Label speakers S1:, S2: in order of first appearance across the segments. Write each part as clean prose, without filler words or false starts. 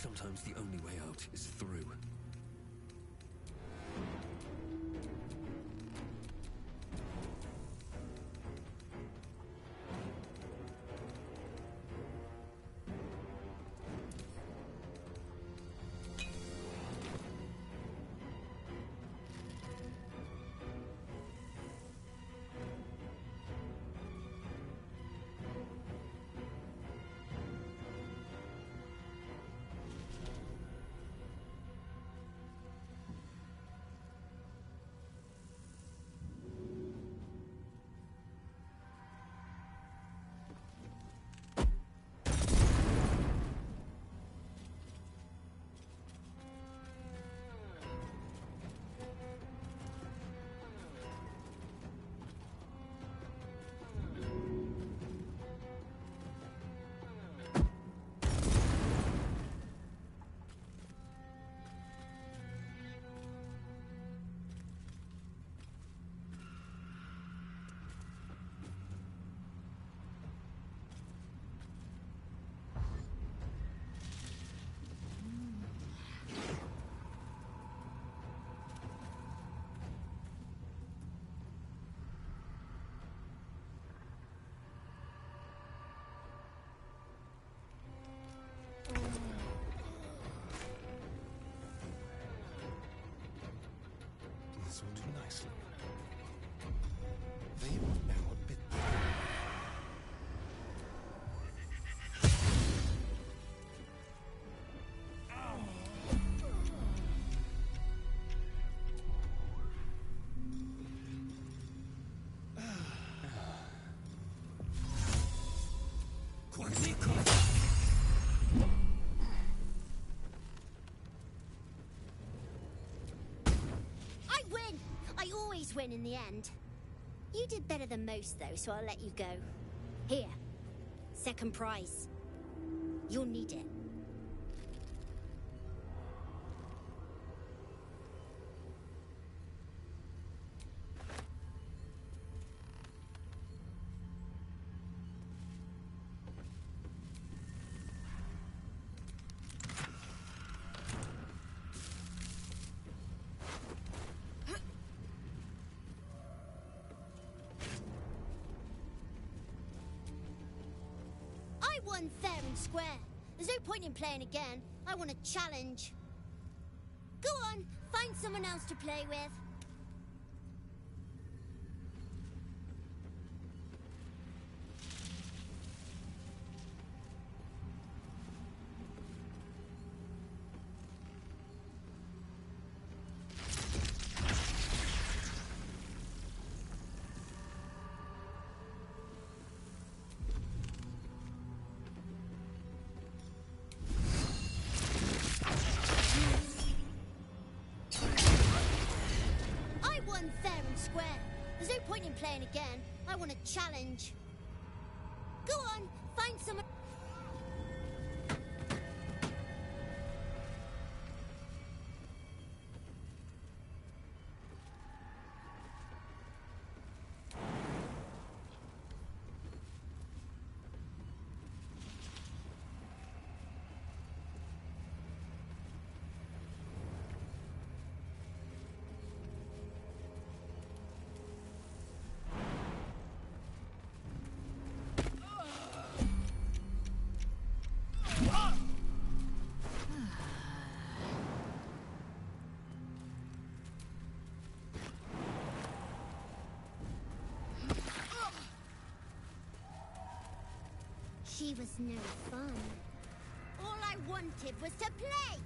S1: Sometimes the only way out is through.
S2: This will do nicely. They will know a bit.
S3: must win in the end. You did better than most, though, so I'll let you go. Here. Second prize. You'll need it. I won fair and square. There's no point in playing again. I want a challenge. Go on, find someone else to play with. Fair and square. There's no point in playing again. I want a challenge. Go on, find someone. She was no fun. All I wanted was to play!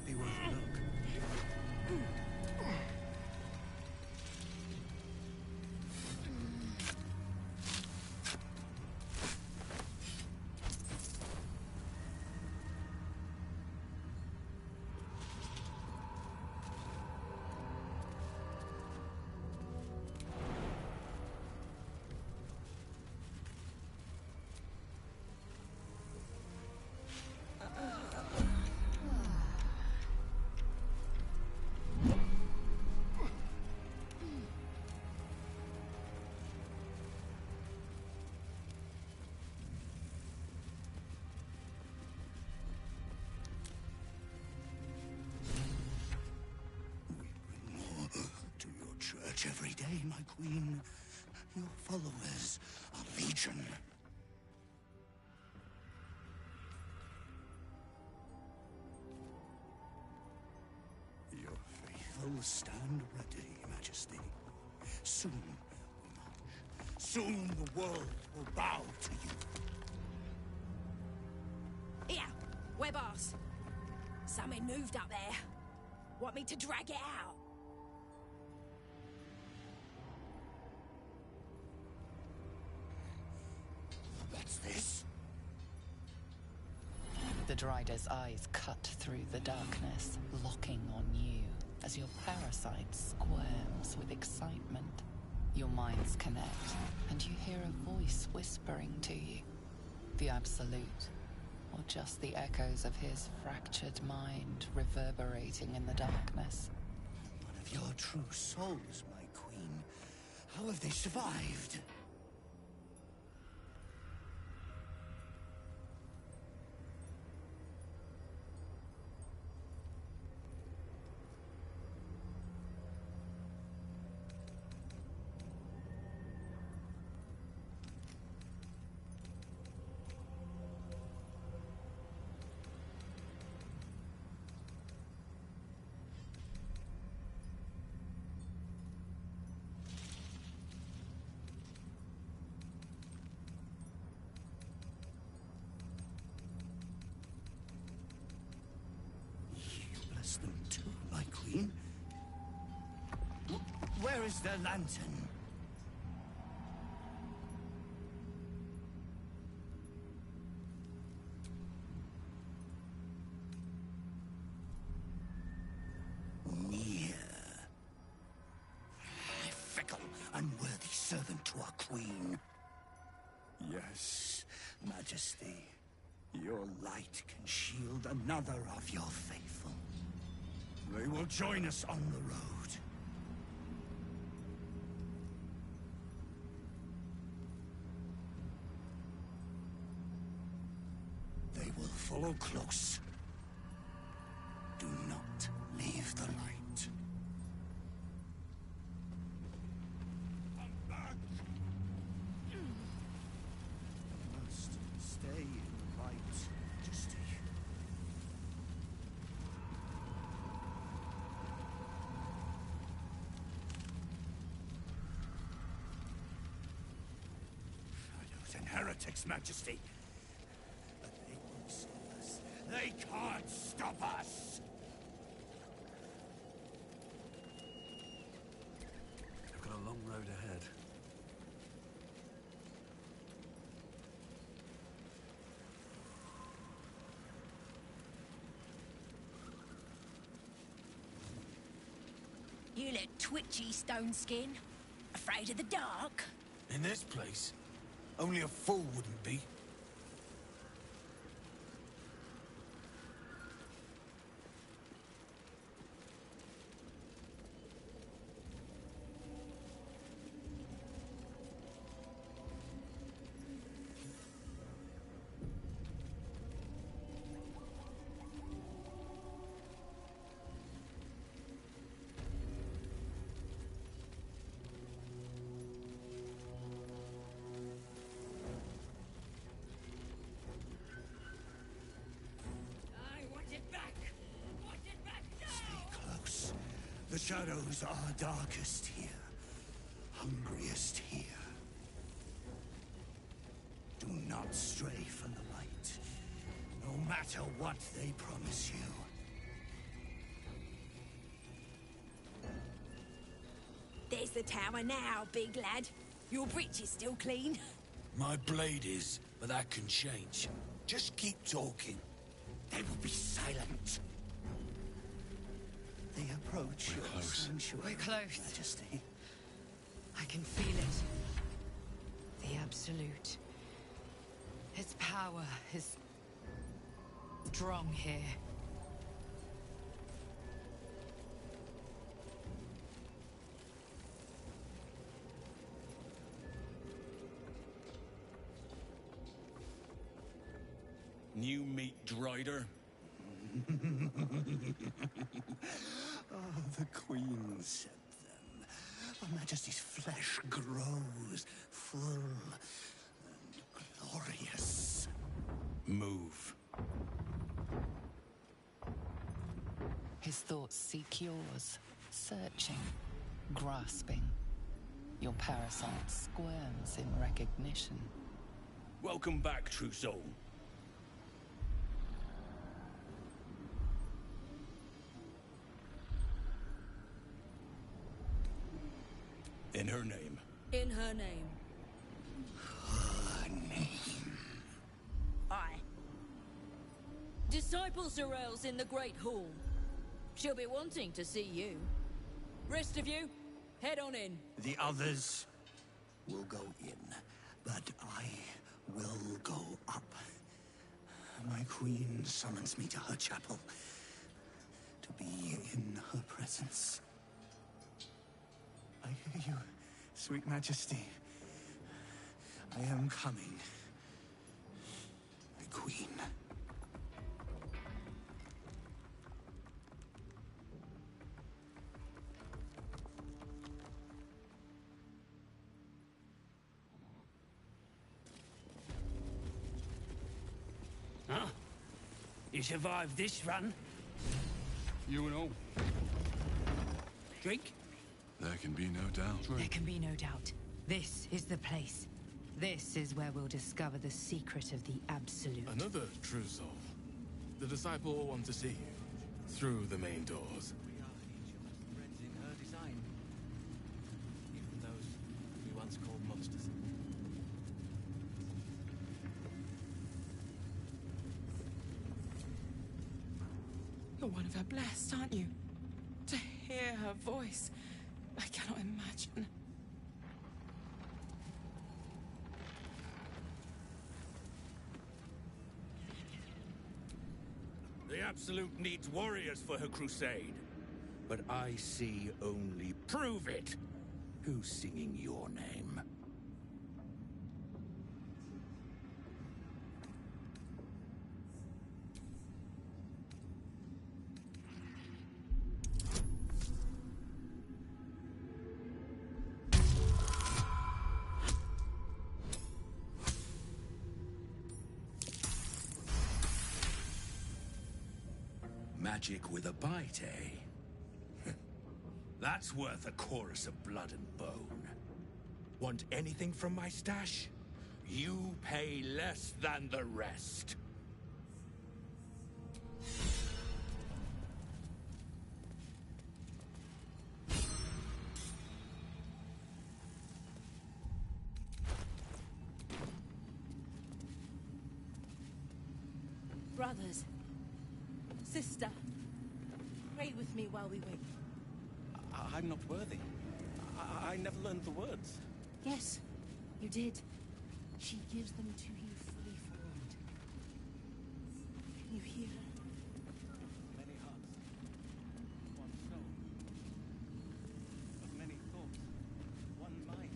S1: Be worth a look. Every day, my queen. Your followers are legion. Your faithful stand ready, Majesty. Soon we march. Soon the world will bow to you.
S4: Here, we're boss. Something moved up there. Want me to drag it out?
S1: What's this?
S5: The Drider's eyes cut through the darkness, locking on you as your parasite squirms with excitement. Your minds connect, and you hear a voice whispering to you. The Absolute, or just the echoes of his fractured mind reverberating in the darkness.
S1: of your true souls, my queen. How have they survived? Them too, my queen. Where is their lantern? Near. Fickle, unworthy servant to our queen. Yes, Majesty. Your light can shield another of your faithful. They will join us on the road. They will follow close. Do not leave the light. Come back! Must stay in the light, Majesty. Heretics, Majesty. But they won't stop us. They can't stop us!
S2: I've got a long road ahead.
S4: You look twitchy, Stone Skin. Afraid of the dark?
S6: In this place? Only a fool wouldn't be.
S1: The shadows are darkest here, hungriest here. Do not stray from the light, no matter what they promise you.
S4: There's the tower now, big lad. Your breech is still clean.
S6: My blade is, but that can change. Just keep talking.
S1: They will be silent. They approach your sanctuary,
S5: We're close.
S1: Majesty.
S5: I can feel it. The Absolute. Its power is strong here.
S7: New meat drider.
S1: The Queen said them. Her Majesty's flesh grows full and glorious.
S7: Move.
S5: His thoughts seek yours, searching, grasping. Your parasite squirms in recognition.
S7: Welcome back, true soul. In her name.
S4: In her name.
S1: Her name.
S4: Aye. Disciple Sorrel's in the Great Hall. She'll be wanting to see you. Rest of you, head on in.
S1: The others will go in, but I will go up. My queen summons me to her chapel, to be in her presence. I hear you, sweet majesty. I am coming. My queen.
S6: Huh? You survived this run?
S7: You and all.
S6: Drink?
S2: There can be no doubt.
S8: There can be no doubt. This is the place. This is where we'll discover the secret of the Absolute.
S9: Another true soul. The disciple will want to see you. Through the main doors.
S10: We are each of us threads in her design. Even those we once called monsters.
S5: You're one of her blessed, aren't you? To hear her voice, I cannot imagine.
S6: The Absolute needs warriors for her crusade. But I see only prove it. Who's singing your name? Magic with a bite, eh? That's worth a chorus of blood and bone. Want anything from my stash? You pay less than the rest.
S11: Brothers, sister, pray with me while we wait.
S10: I'm not worthy. I never learned the words.
S11: Yes, you did. She gives them to you fully formed. Can you hear her?
S10: Many hearts, one soul. Of many thoughts, one mind.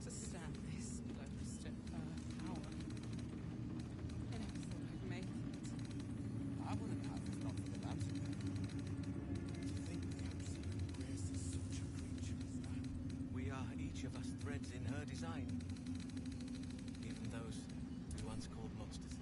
S5: To stand this close to her power. I never thought I'd make it.
S10: I wouldn't have if not for the Absolute. To think the Absolute raises such a creature as that. We are each of us threads in her design. Even those we once called monsters.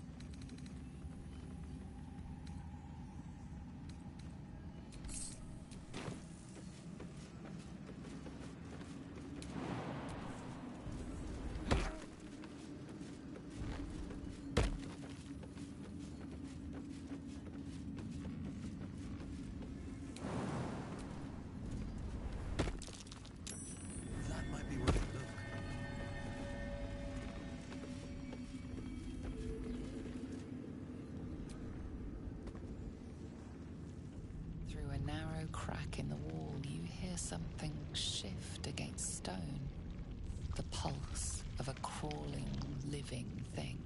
S2: That might be worth a look.
S5: Through a narrow crack in the wall, you hear something shift against stone. The pulse of a crawling, living thing.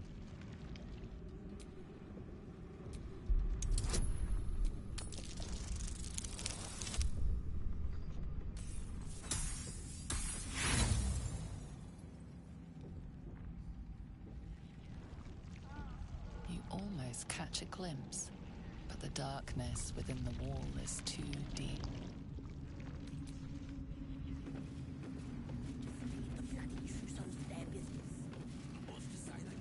S5: You almost catch a glimpse, but the darkness within the wall is too deep.
S11: The bloody true souls to their business. What's to say they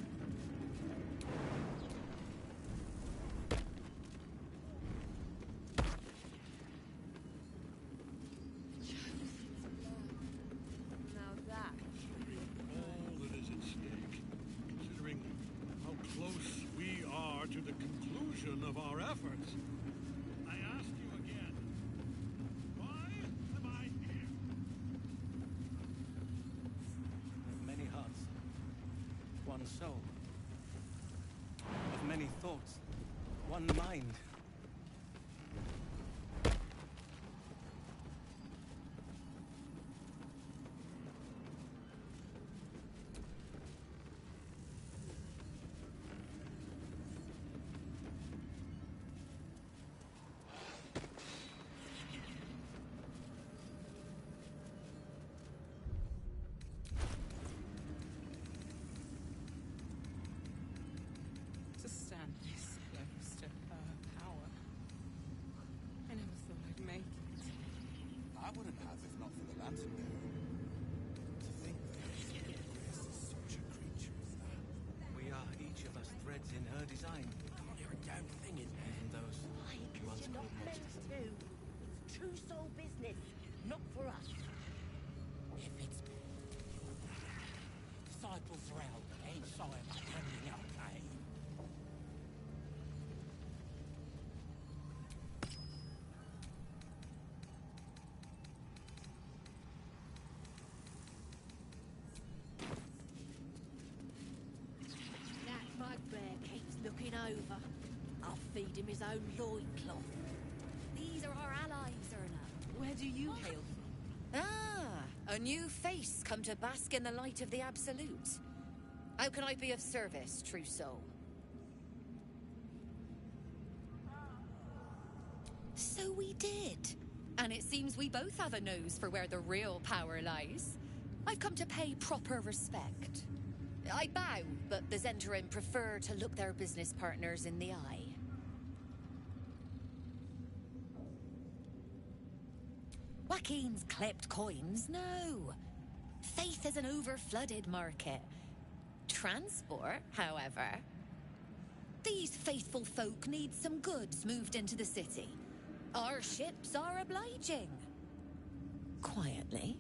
S11: Now that should be
S12: All that is at stake, considering how close we are to the conclusion of our efforts. I ask you again, why am I here?
S10: Many one soul. Of many thoughts, one mind.
S8: To stand this close to her power. I never thought I'd make it.
S1: I wouldn't have if not for the lantern bearer. To think that graces such a creature as that.
S10: We are each of us threads in her design. Can't hear a damn thing in there. Even those
S13: Why? Because
S10: once
S13: you're not
S10: called
S13: meant
S10: monsters.
S13: to. It's true soul business, not for us.
S14: If it's disciples around, ain't sorry about handing out, eh?
S11: That bugbear keeps looking over. I'll feed him his own loincloth.
S4: These are our allies, Erna.
S8: Where do you hail from?
S15: Ah, a new face come to bask in the light of the Absolute. How can I be of service, true soul? So we did. And it seems we both have a nose for where the real power lies. I've come to pay proper respect. I bow, but the Zentarim prefer to look their business partners in the eye. Joaquin's clipped coins? No. Faith is an over-flooded market. Transport, however. These faithful folk need some goods moved into the city. Our ships are obliging. Quietly.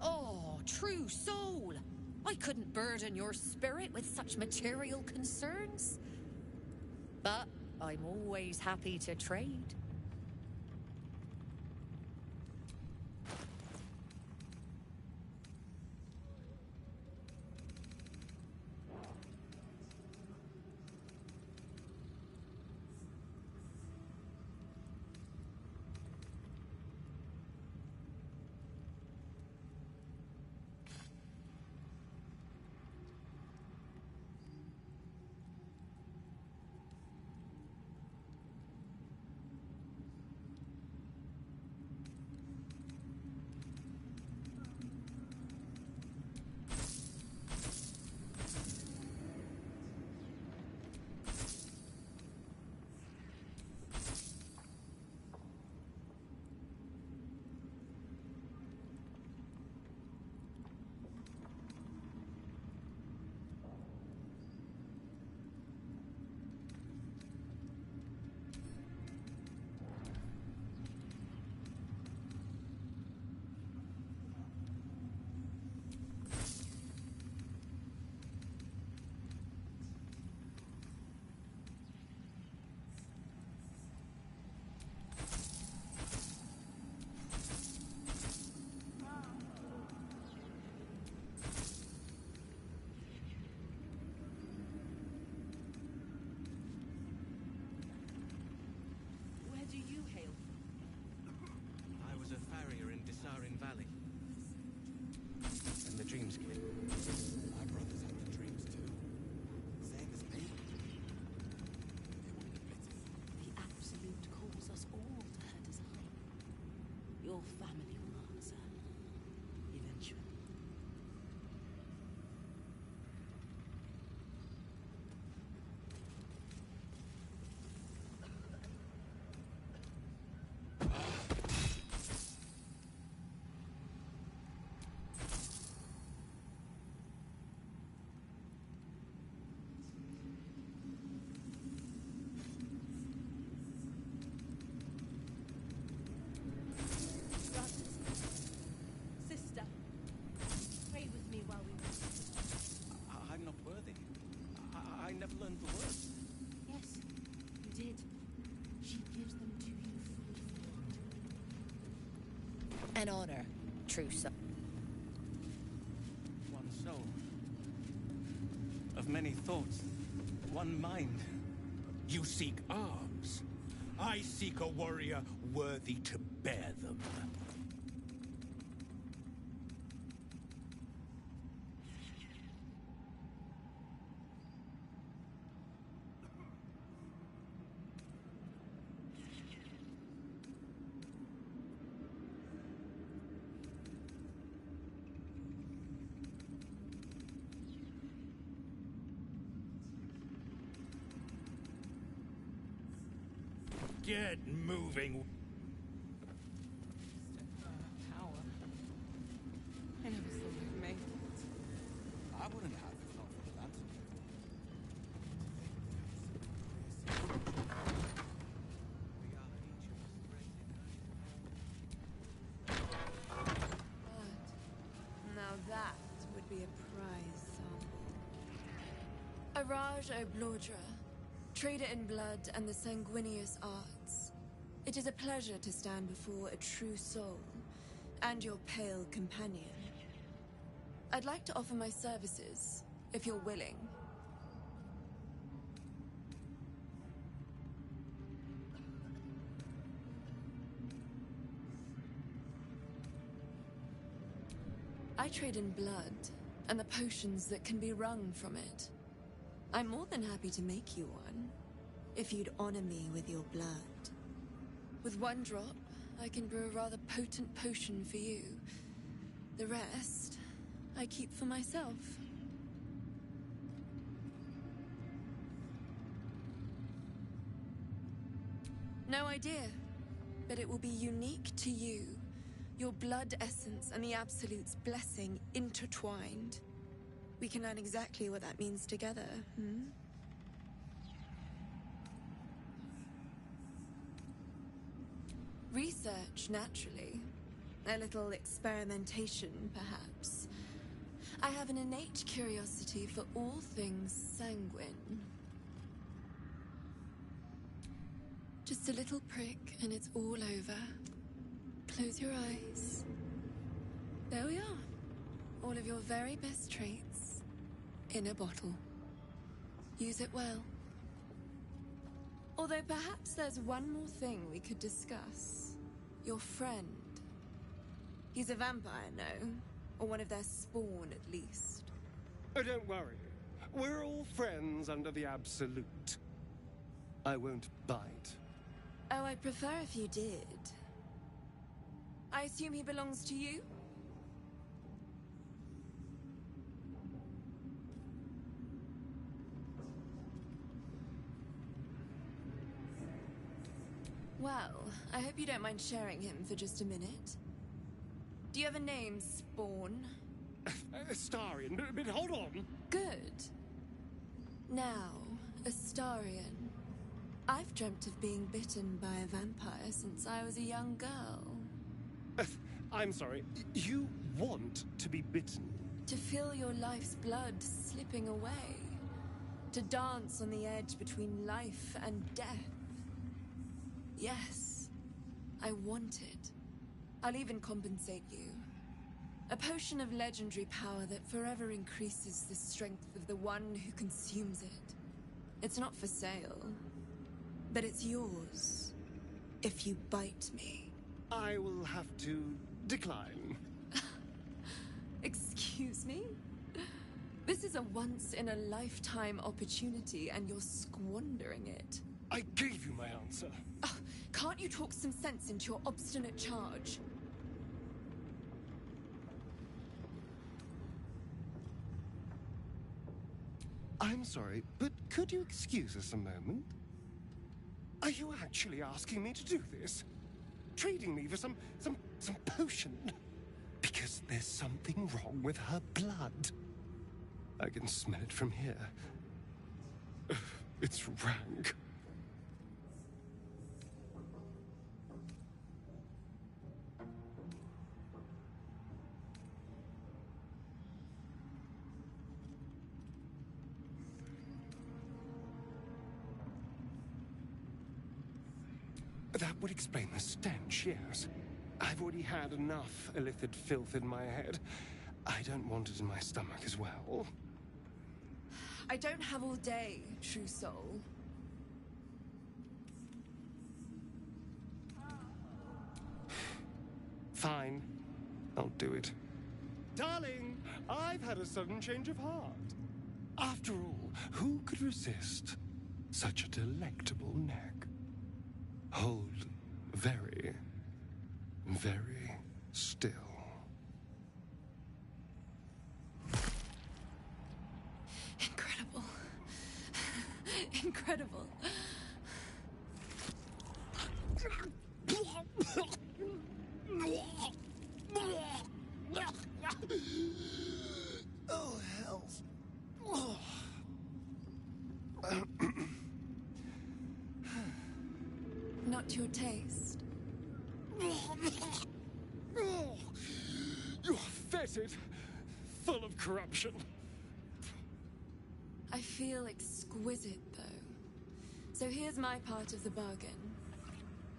S15: Oh, true soul! I couldn't burden your spirit with such material concerns. But I'm always happy to trade.
S8: Where do you hail from?
S10: I was a farrier in Disarin Valley. And the Dreams King.
S1: My brothers had the dreams too. Same as me. It would be pity.
S11: The Absolute calls us all to her design. Your family will answer. Eventually.
S15: An honor, true soul.
S10: One soul. Of many thoughts. One mind.
S6: You seek arms. I seek a warrior worthy to bear them. Get moving.
S8: Power. I never thought I'd make it.
S10: I wouldn't have if not for the lantern.
S16: Now that would be a prize sample. Araj Oblodra, trader in blood and the sanguineous arts. It is a pleasure to stand before a true soul and your pale companion. I'd like to offer my services, if you're willing. I trade in blood and the potions that can be wrung from it. I'm more than happy to make you one, if you'd honor me with your blood. With one drop, I can brew a rather potent potion for you. The rest, I keep for myself. No idea, but it will be unique to you. Your blood essence and the Absolute's blessing intertwined. We can learn exactly what that means together, hmm? Research, naturally. A little experimentation, perhaps. I have an innate curiosity for all things sanguine. Just a little prick and it's all over. Close your eyes. There we are. All of your very best traits in a bottle. Use it well. Although perhaps there's one more thing we could discuss. Your friend. He's a vampire, no? Or one of their spawn, at least.
S17: Oh, don't worry. We're all friends under the Absolute. I won't bite.
S16: Oh, I'd prefer if you did. I assume he belongs to you? Well, I hope you don't mind sharing him for just a minute. Do you have a name, Spawn?
S17: Astarion, but hold on.
S16: Good. Now, Astarion. I've dreamt of being bitten by a vampire since I was a young girl.
S17: I'm sorry, you want to be bitten?
S16: To feel your life's blood slipping away. To dance on the edge between life and death. Yes, I want it. I'll even compensate you. A potion of legendary power that forever increases the strength of the one who consumes it. It's not for sale, but it's yours if you bite me.
S17: I will have to decline.
S16: Excuse me? This is a once-in-a-lifetime opportunity and you're squandering it.
S17: I gave you my answer.
S16: Can't you talk some sense into your obstinate charge?
S17: I'm sorry, but could you excuse us a moment? Are you actually asking me to do this? Trading me for some potion? Because there's something wrong with her blood. I can smell it from here. It's rank. That would explain the stench, yes. I've already had enough illithid filth in my head. I don't want it in my stomach as well.
S16: I don't have all day, true soul.
S17: Fine. I'll do it. Darling, I've had a sudden change of heart. After all, who could resist such a delectable neck? Hold very, very still.
S16: Incredible. Incredible.
S17: Oh, hells.
S16: Not your taste.
S17: You're fetid, full of corruption.
S16: I feel exquisite, though. So here's my part of the bargain.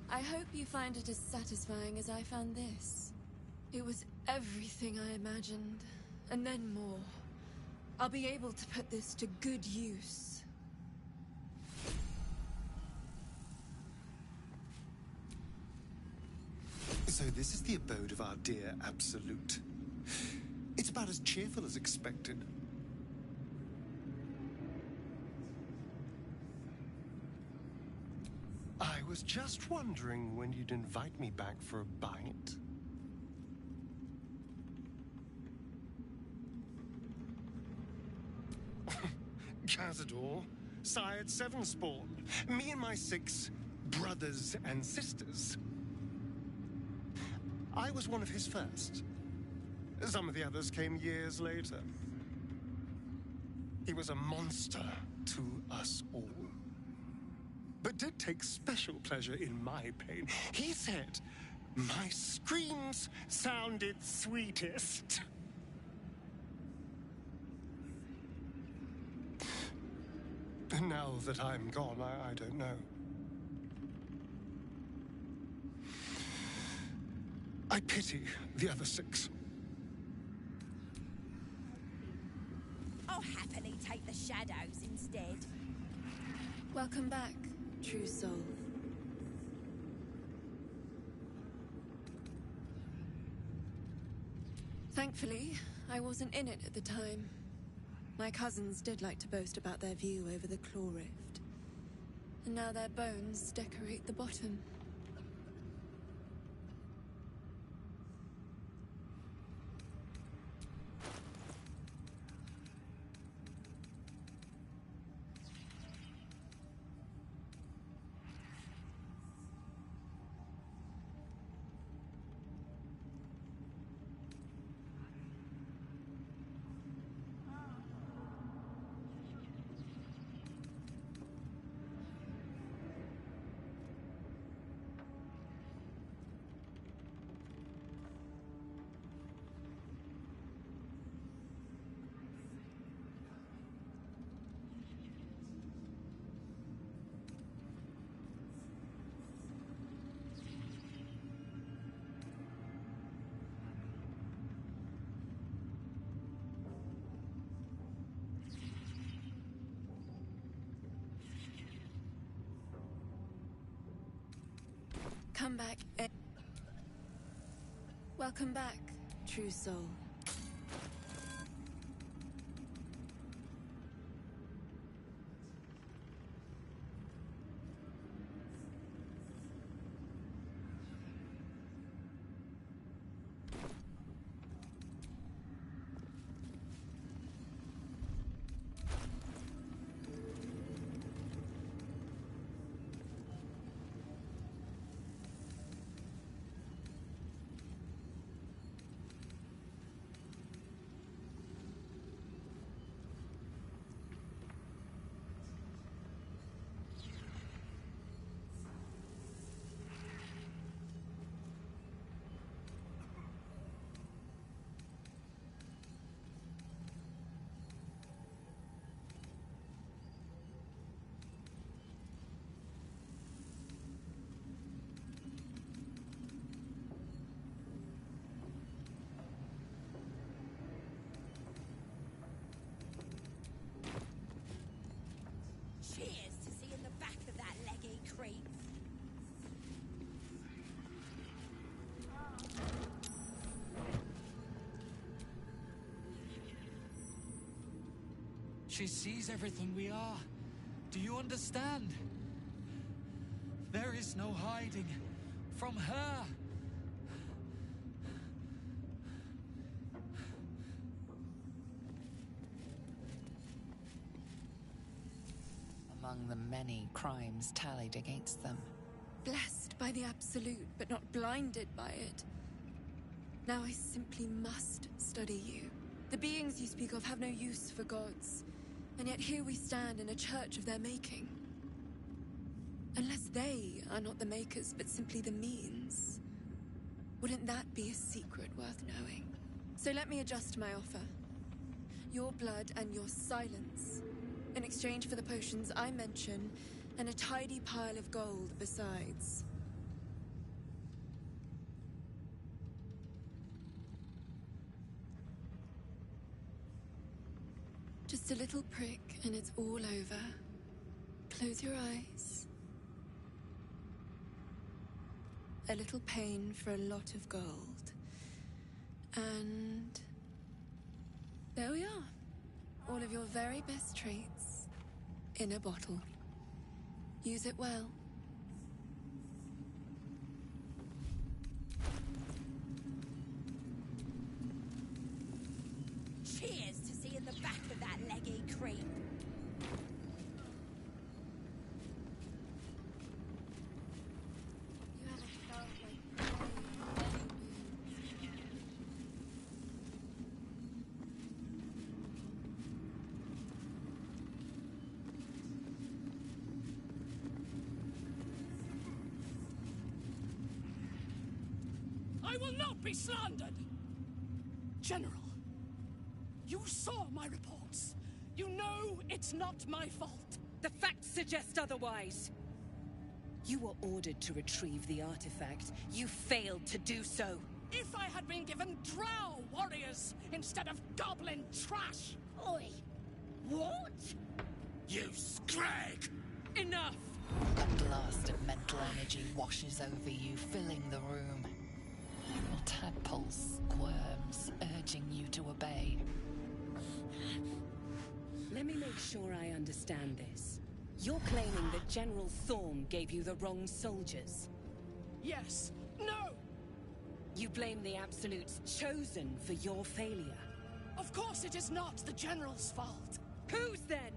S16: I hope you find it as satisfying as I found this. It was everything I imagined, and then more. I'll be able to put this to good use.
S17: So this is the abode of our dear Absolute. It's about as cheerful as expected. I was just wondering when you'd invite me back for a bite. Cazador, sired 7 spawn. Me and my 6 brothers and sisters. I was one of his first. Some of the others came years later. He was a monster to us all, but did take special pleasure in my pain. He said my screams sounded sweetest. And now that I'm gone, I don't know. I pity the other 6.
S13: I'll happily take the shadows instead.
S16: Welcome back, true soul. Thankfully, I wasn't in it at the time. My cousins did like to boast about their view over the Claw Rift. And now their bones decorate the bottom. Come back. Welcome back, true soul.
S18: She sees everything we are. Do you understand? There is no hiding from her.
S5: Among the many crimes tallied against them,
S16: Blessed by the Absolute, but not blinded by it. Now I simply must study you. The beings you speak of have no use for gods, and yet here we stand in a church of their making. Unless they are not the makers, but simply the means, wouldn't that be a secret worth knowing? So let me adjust my offer. Your blood and your silence, in exchange for the potions I mention, and a tidy pile of gold besides. Just a little prick and it's all over. Close your eyes. A little pain for a lot of gold. And there we are. All of your very best traits in a bottle. Use it well.
S13: Cheers to seeing the back of that leggy creep.
S16: You haven't felt like
S14: I will not be slandered! General, you saw my reports. You know it's not my fault.
S19: The facts suggest otherwise. You were ordered to retrieve the artifact. You failed to do so.
S14: If I had been given drow warriors instead of goblin trash!
S13: Oi! What?
S6: You scrag!
S19: Enough!
S5: a blast of mental energy washes over you, filling the room. Your tadpole squirms, urging you to obey.
S19: Let me make sure I understand this. You're claiming that General Thorm gave you the wrong soldiers?
S14: Yes. No!
S19: You blame the Absolute's Chosen for your failure?
S14: Of course it is not the General's fault.
S19: Whose then?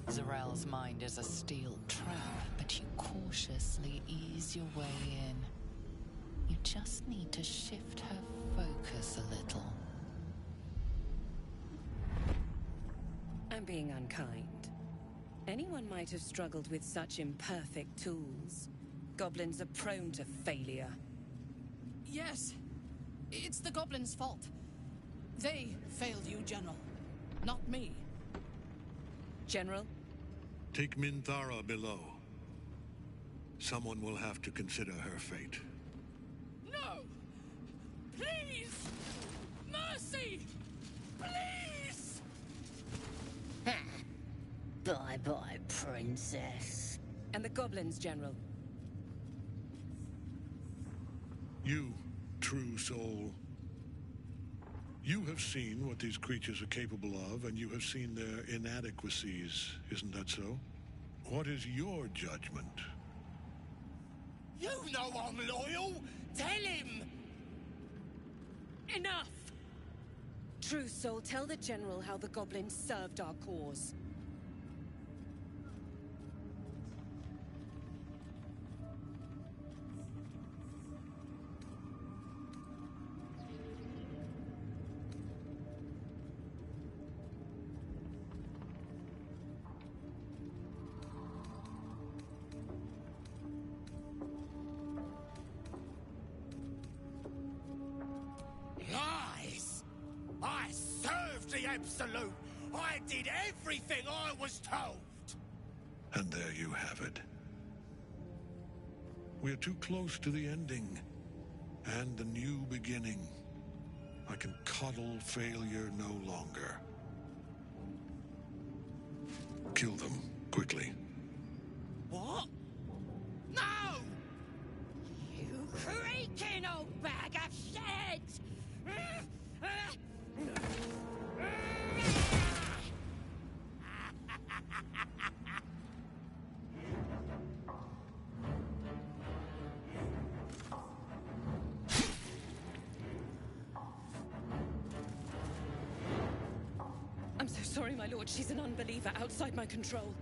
S5: Zarel's mind is a steel trap, but you cautiously ease your way in. You just need to shift her focus a little.
S19: I'm being unkind. Anyone might have struggled with such imperfect tools. Goblins are prone to failure.
S14: Yes. It's the goblins' fault. They failed you, General. Not me.
S19: General,
S12: Take Minthara below. Someone will have to consider her fate.
S14: No! Please! Mercy! Please!
S19: Bye-bye, princess. And the goblins, General.
S12: You, true soul. You have seen what these creatures are capable of, and you have seen their inadequacies, isn't that so? What is your judgment?
S20: You know I'm loyal! Tell him!
S19: Enough! True soul, tell the General how the goblins served our cause.
S20: Lies! I served the Absolute! I did everything I was told!
S12: And there you have it. We are too close to the ending. And the new beginning. I can coddle failure no longer. Kill them, quickly.
S20: What? No! You creaking old bag of shit!
S19: I'm so sorry, my lord. She's an unbeliever outside my control.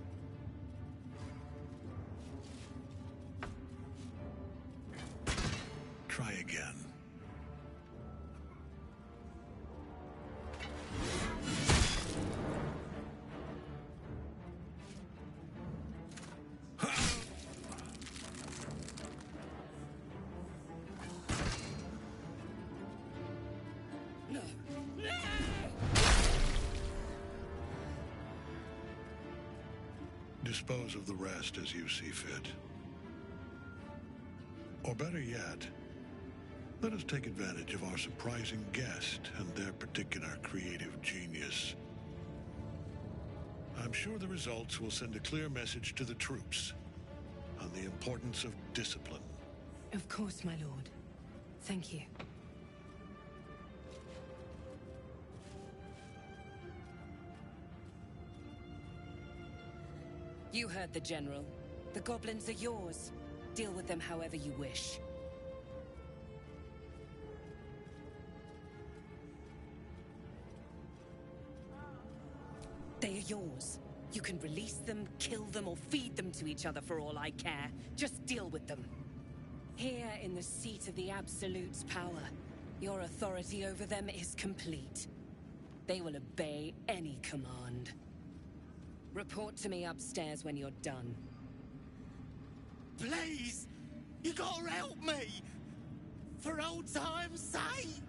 S12: Try again.
S20: No! No!
S12: Dispose of the rest as you see fit. Or better yet, let us take advantage of our surprising guest and their particular creative genius. I'm sure the results will send a clear message to the troops on the importance of discipline.
S19: Of course, my lord. Thank you. You heard the General. The goblins are yours. Deal with them however you wish. They are yours. You can release them, kill them, or feed them to each other for all I care. Just deal with them. Here in the seat of the Absolute's power, your authority over them is complete. They will obey any command. Report to me upstairs when you're done.
S20: Please! You gotta help me! For old time's sake!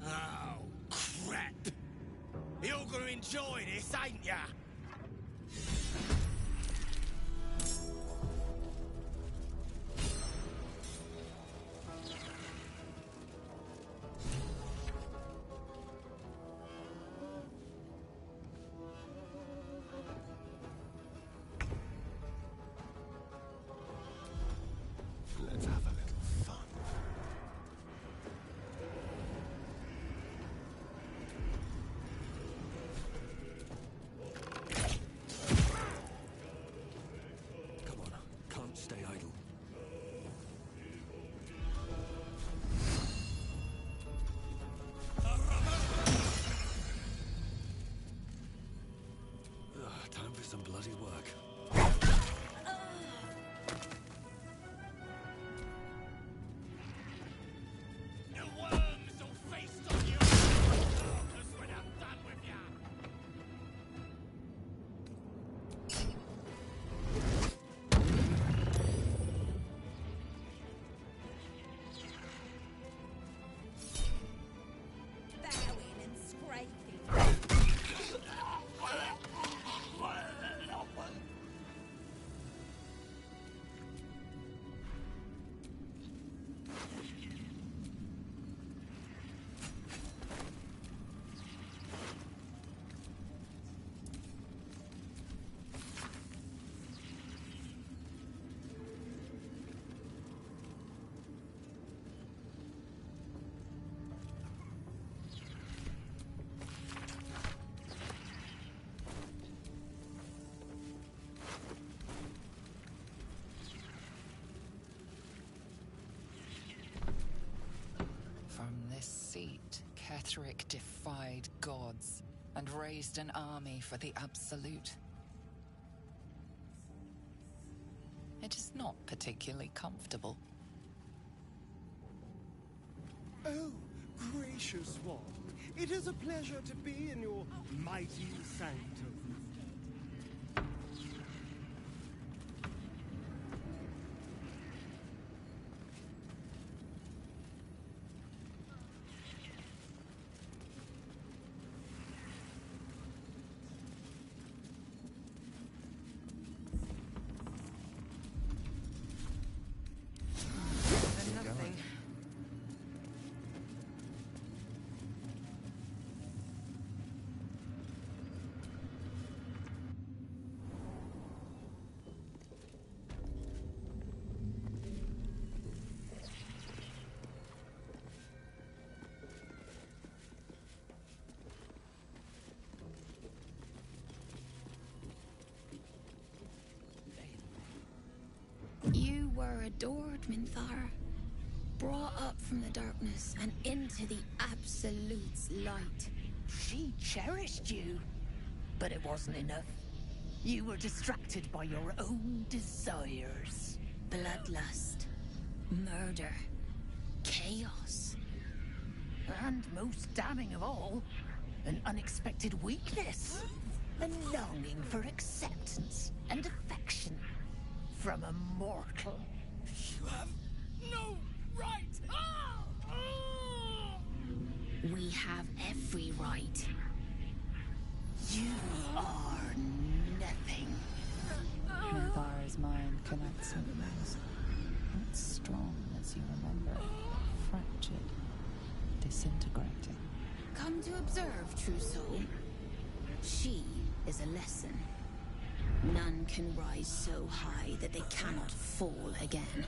S20: Oh, crap! You're gonna enjoy this, ain't ya?
S17: Let's have a little fun.
S5: this seat, Ketheric defied gods and raised an army for the Absolute. It is not particularly comfortable.
S17: Oh, gracious one. It is a pleasure to be in your mighty sanctum.
S3: You were adored, Minthara. Brought up from the darkness and into the Absolute's light.
S13: She cherished you, but it wasn't enough. You were distracted by your own desires.
S3: Bloodlust, murder, chaos.
S13: And most damning of all, an unexpected weakness. A longing for acceptance and affection from a mortal.
S14: You have no right!
S3: We have every right.
S13: You are nothing.
S5: Minthara's mind connects with yours. Not strong as you remember. Fractured. Disintegrating.
S3: Come to observe, true soul. She is a lesson. None can rise so high that they cannot fall again.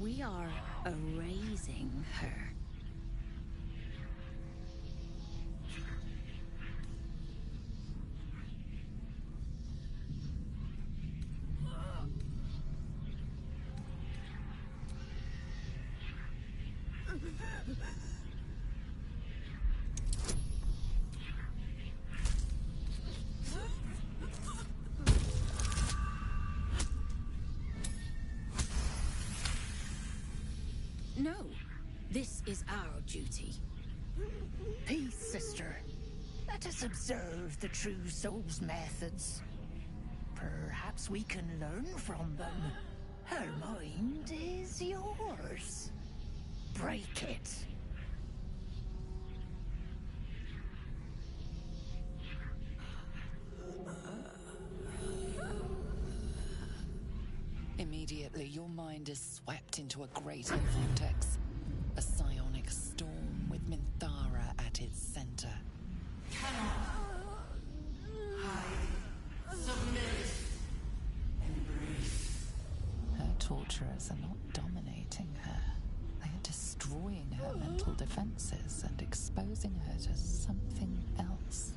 S3: We are erasing her. No, this is our duty.
S13: Peace, sister. Let us observe the true soul's methods. Perhaps we can learn from them. Her mind is yours. Break it.
S5: Immediately, your mind is swept into a greater vortex. A psionic storm with Minthara at its center. Her torturers are not dominating her. They are destroying her mental defenses and exposing her to something else.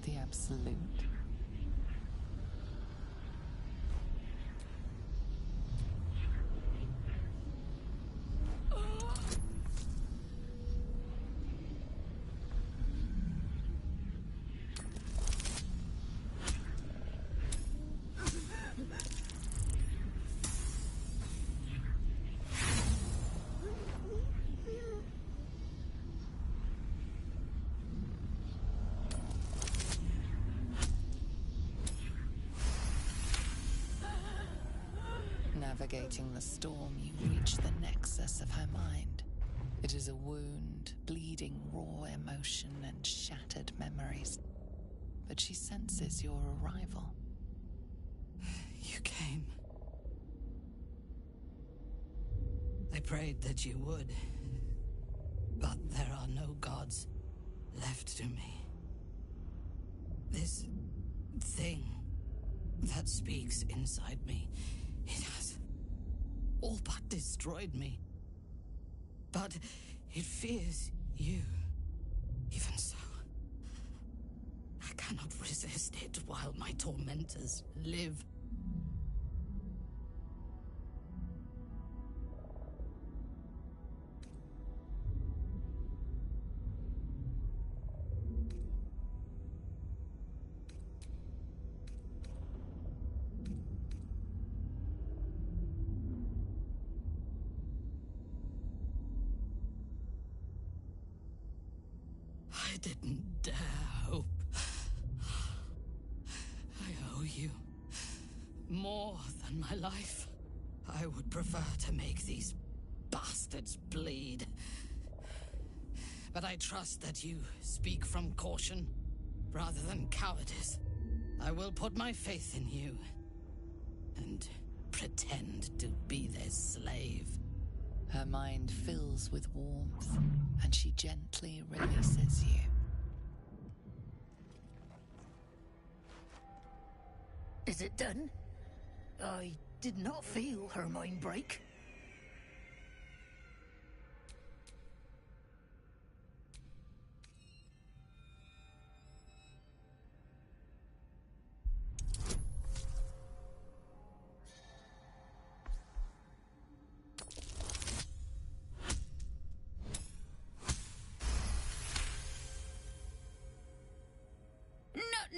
S5: The Absolute. Navigating the storm, you reach the nexus of her mind. It is a wound, bleeding raw emotion and shattered memories. But she senses your arrival.
S14: You came. I prayed that you would. But there are no gods left to me. This thing that speaks inside me, it has all but destroyed me. But it fears you. Even so, I cannot resist it while my tormentors live. I didn't dare hope. I owe you more than my life. I would prefer to make these bastards bleed. But I trust that you speak from caution rather than cowardice. I will put my faith in you and pretend to be their slave.
S5: Her mind fills with warmth, and she gently releases you.
S13: Is it done? I did not feel her mind break.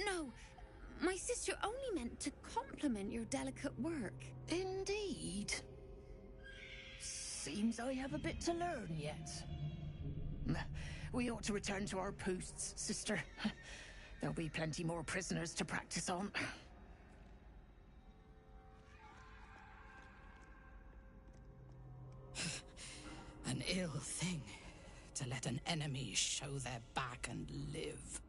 S3: No, my sister only meant to compliment your delicate work.
S13: Indeed. Seems I have a bit to learn yet. We ought to return to our posts, sister. There'll be plenty more prisoners to practice on.
S14: An ill thing to let an enemy show their back and live.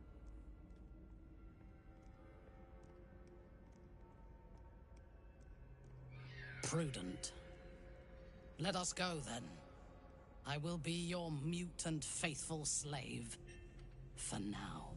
S14: Prudent. Let us go, then. I will be your mute and faithful slave. For now.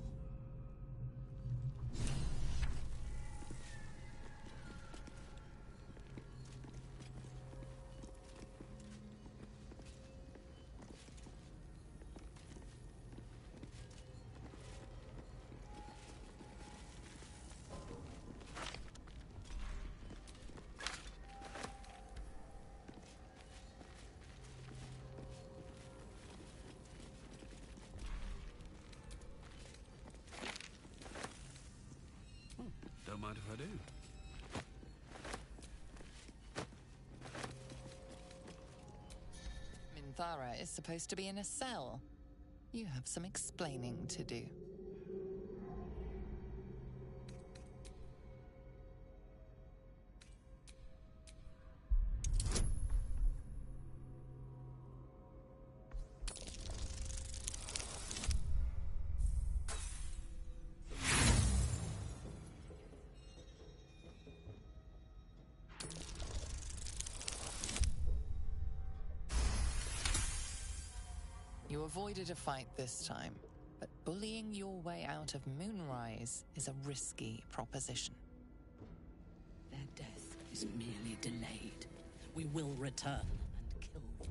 S2: Don't mind if I do.
S5: Minthara is supposed to be in a cell. You have some explaining to do. You avoided a fight this time, but bullying your way out of Moonrise is a risky proposition.
S14: Their death is merely delayed. We will return and kill them.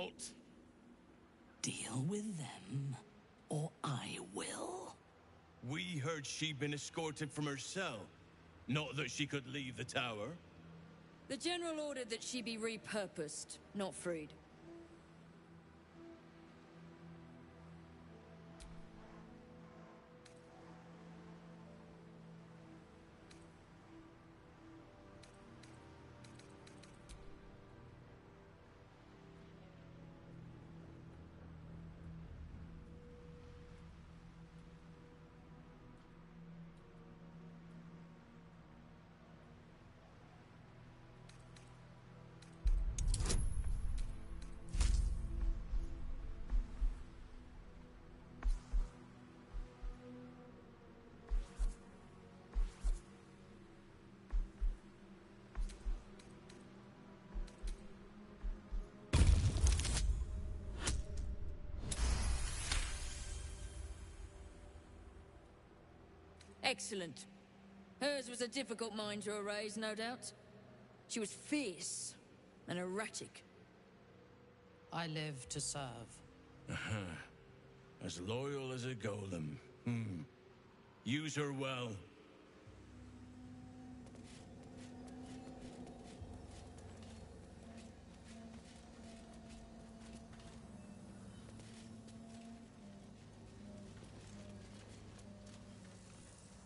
S6: fault.
S14: Deal with them, or I will.
S6: We heard she'd been escorted from her cell. Not that she could leave the tower.
S4: The General ordered that she be repurposed, not freed. Excellent. Hers was a difficult mind to erase, no doubt. She was fierce and erratic.
S14: I live to serve.
S6: As loyal as a golem. Use her well.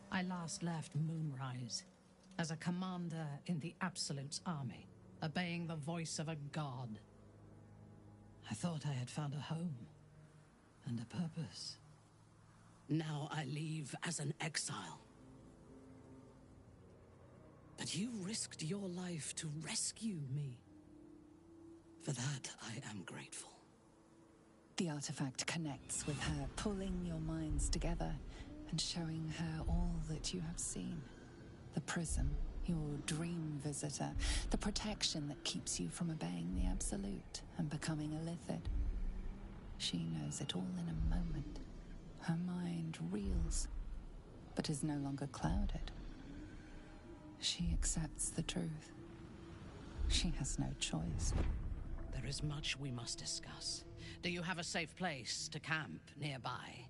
S14: I last left Moonrise as a commander in the Absolute's army, obeying the voice of a god. I thought I had found a home and a purpose. Now I leave as an exile. But you risked your life to rescue me. For that, I am grateful.
S5: The artifact connects with her, pulling your minds together and showing her all that you have seen. The prism, your dream visitor, the protection that keeps you from obeying the Absolute and becoming a Lithid. She knows it all in a moment. Her mind reels, but is no longer clouded. She accepts the truth. She has no choice.
S14: There is much we must discuss. Do you have a safe place to camp nearby?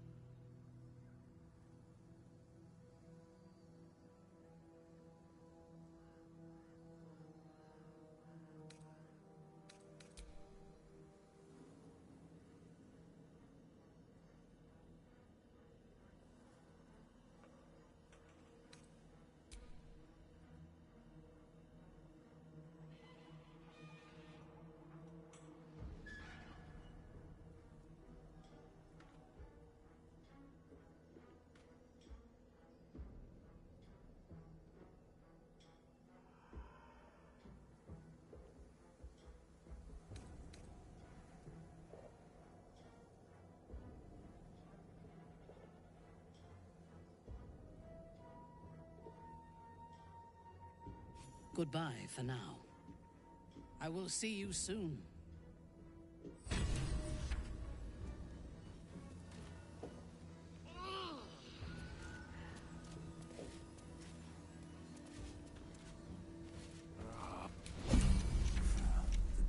S14: Goodbye for now. I will see you soon.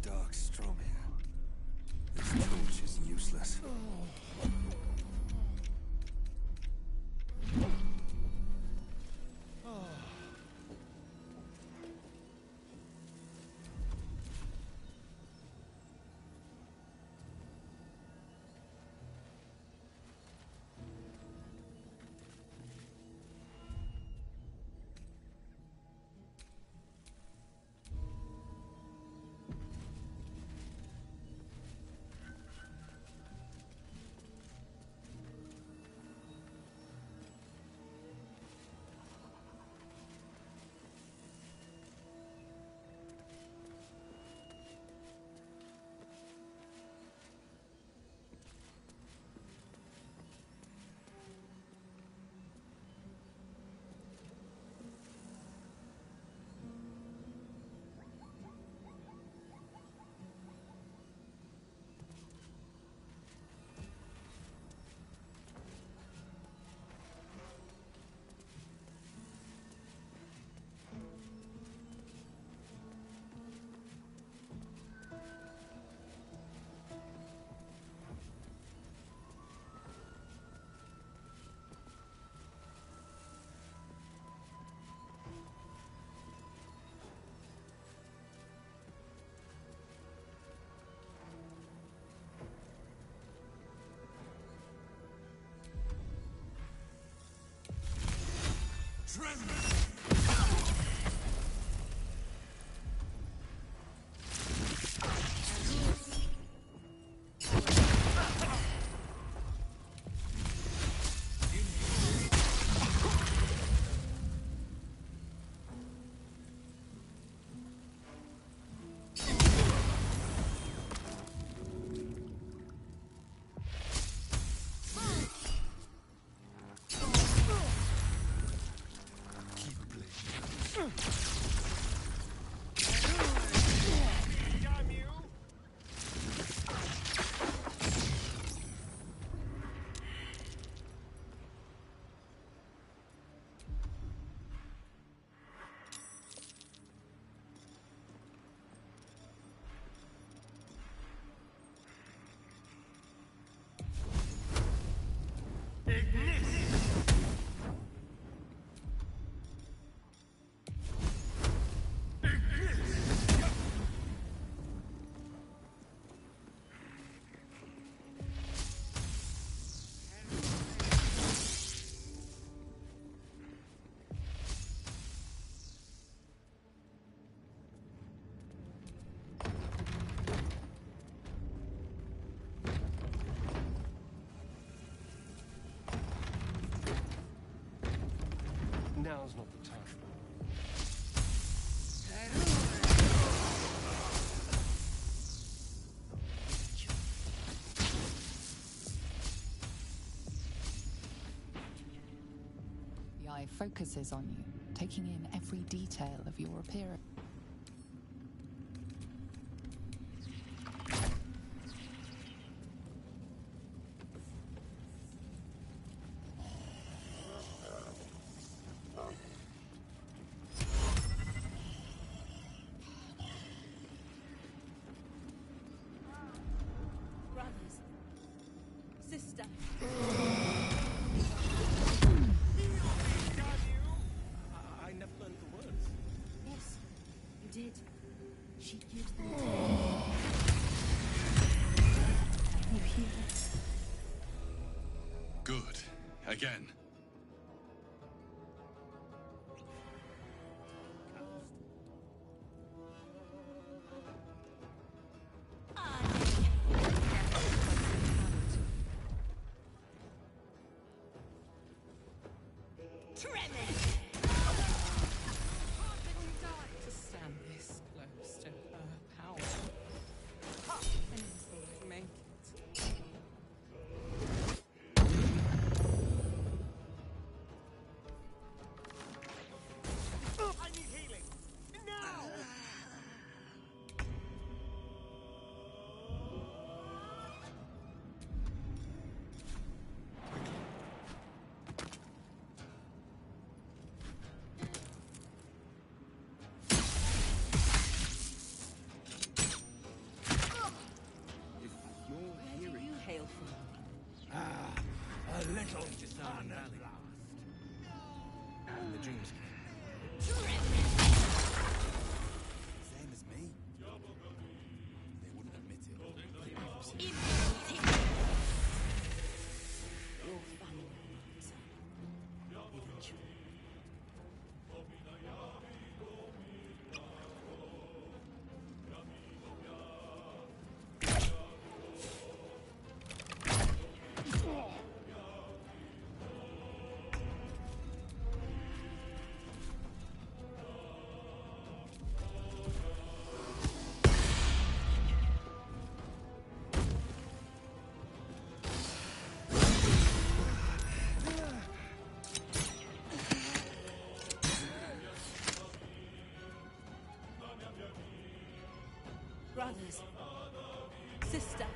S1: The dark's strong here. This torch is useless.
S17: Now's not the time.
S5: The eye focuses on you, taking in every detail of your appearance.
S11: Brothers. Sister.
S10: I never learned the words.
S11: Yes, you did. She gives them to you hear it?
S2: Good. Again.
S8: To stand this close to her power. I never thought I'd make it.
S20: I need healing! Now!
S10: If you're
S11: Where do you hail from?
S1: A little fun at
S10: Valley.
S1: last.
S10: And the dreams came.
S20: Same as me. They wouldn't admit it.
S11: Your family will answer. Eventually. Brothers. Sister.